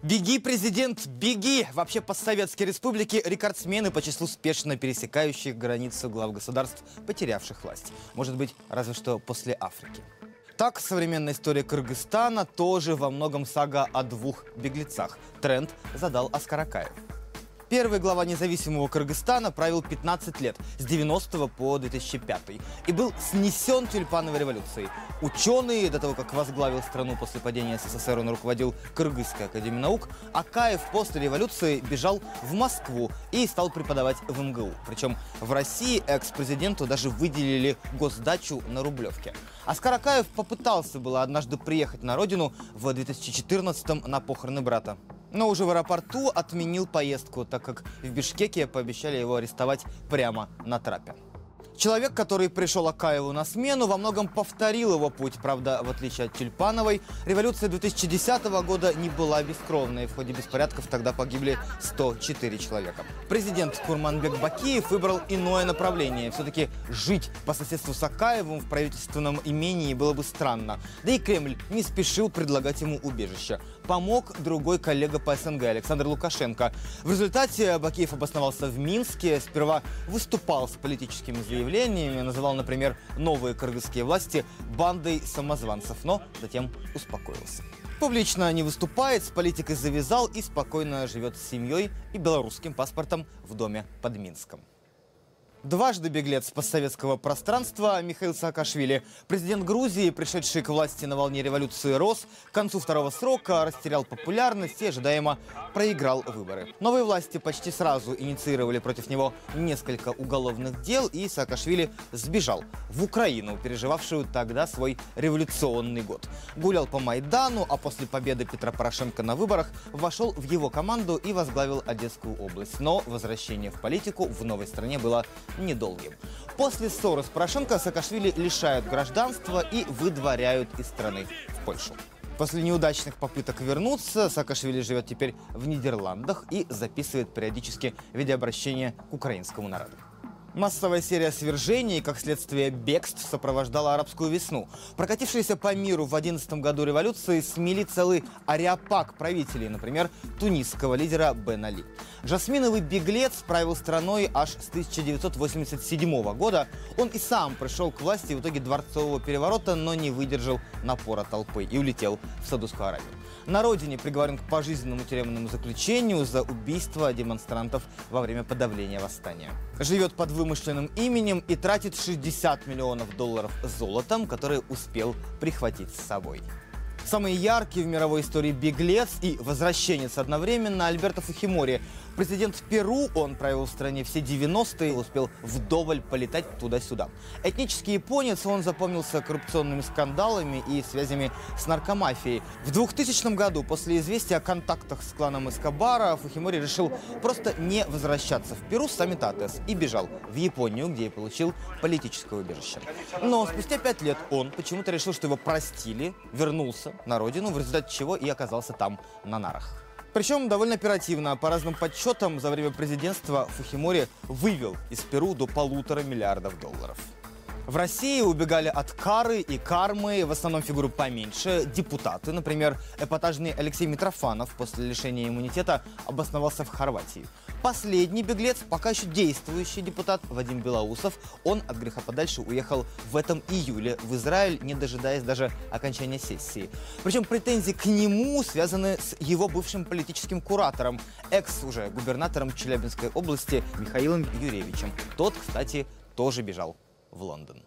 Беги, президент, беги! Вообще, постсоветские республики – рекордсмены по числу спешно пересекающих границу глав государств, потерявших власть. Может быть, разве что после Африки. Так, современная история Кыргызстана тоже во многом сага о двух беглецах. Тренд задал Оскар Акаев. Первый глава независимого Кыргызстана правил 15 лет, с 90 по 2005, и был снесен тюльпановой революцией. Ученый, до того, как возглавил страну после падения СССР, он руководил Кыргызской академией наук, Акаев после революции бежал в Москву и стал преподавать в МГУ. Причем в России экс-президенту даже выделили госдачу на Рублевке. Оскар Акаев попытался было однажды приехать на родину в 2014-м на похороны брата. Но уже в аэропорту отменил поездку, так как в Бишкеке пообещали его арестовать прямо на трапе. Человек, который пришел Акаеву на смену, во многом повторил его путь. Правда, в отличие от Тюльпановой, революция 2010 года не была бескровной. В ходе беспорядков тогда погибли 104 человека. Президент Курманбек Бакиев выбрал иное направление. Все-таки жить по соседству с Акаевым в правительственном имении было бы странно. Да и Кремль не спешил предлагать ему убежище. Помог другой коллега по СНГ Александр Лукашенко. В результате Бакиев обосновался в Минске. Сперва выступал с политическими заявлениями, называл, например, новые кыргызские власти бандой самозванцев, но затем успокоился. Публично не выступает, с политикой завязал и спокойно живет с семьей и белорусским паспортом в доме под Минском. Дважды беглец постсоветского пространства Михаил Саакашвили. Президент Грузии, пришедший к власти на волне революции, рос, к концу второго срока растерял популярность и ожидаемо проиграл выборы. Новые власти почти сразу инициировали против него несколько уголовных дел, и Саакашвили сбежал в Украину, переживавшую тогда свой революционный год. Гулял по Майдану, а после победы Петра Порошенко на выборах вошел в его команду и возглавил Одесскую область. Но возвращение в политику в новой стране было недолгим. После ссоры с Порошенко Саакашвили лишают гражданства и выдворяют из страны в Польшу. После неудачных попыток вернуться, Саакашвили живет теперь в Нидерландах и записывает периодически видеообращения к украинскому народу. Массовая серия свержений, как следствие бегств, сопровождала арабскую весну. Прокатившиеся по миру в 2011 году революции смели целый ареопаг правителей, например, тунисского лидера Бен Али. Жасминовый беглец правил страной аж с 1987 года. Он и сам пришел к власти в итоге дворцового переворота, но не выдержал напора толпы и улетел в Саудовскую Аравию. На родине приговорен к пожизненному тюремному заключению за убийство демонстрантов во время подавления восстания. Живет под вымышленным именем и тратит $60 миллионов золотом, который успел прихватить с собой. Самый яркий в мировой истории беглец и возвращенец одновременно Альберто Фухимори. Президент Перу, он провел в стране все 90-е, успел вдоволь полетать туда-сюда. Этнический японец, он запомнился коррупционными скандалами и связями с наркомафией. В 2000 году, после известия о контактах с кланом Эскобара, Фухимори решил просто не возвращаться в Перу с саммита АТЭС и бежал в Японию, где и получил политическое убежище. Но спустя 5 лет он почему-то решил, что его простили, вернулся на родину, в результате чего и оказался там на нарах. Причем довольно оперативно. По разным подсчетам, за время президентства Фухимори вывел из Перу до $1,5 миллиарда. В России убегали от кары и кармы, в основном фигуры поменьше, депутаты. Например, эпатажный Алексей Митрофанов после лишения иммунитета обосновался в Хорватии. Последний беглец, пока еще действующий депутат Вадим Белоусов, он от греха подальше уехал в этом июле в Израиль, не дожидаясь даже окончания сессии. Причем претензии к нему связаны с его бывшим политическим куратором, уже губернатором Челябинской области Михаилом Юрьевичем. Тот, кстати, тоже бежал в Лондон.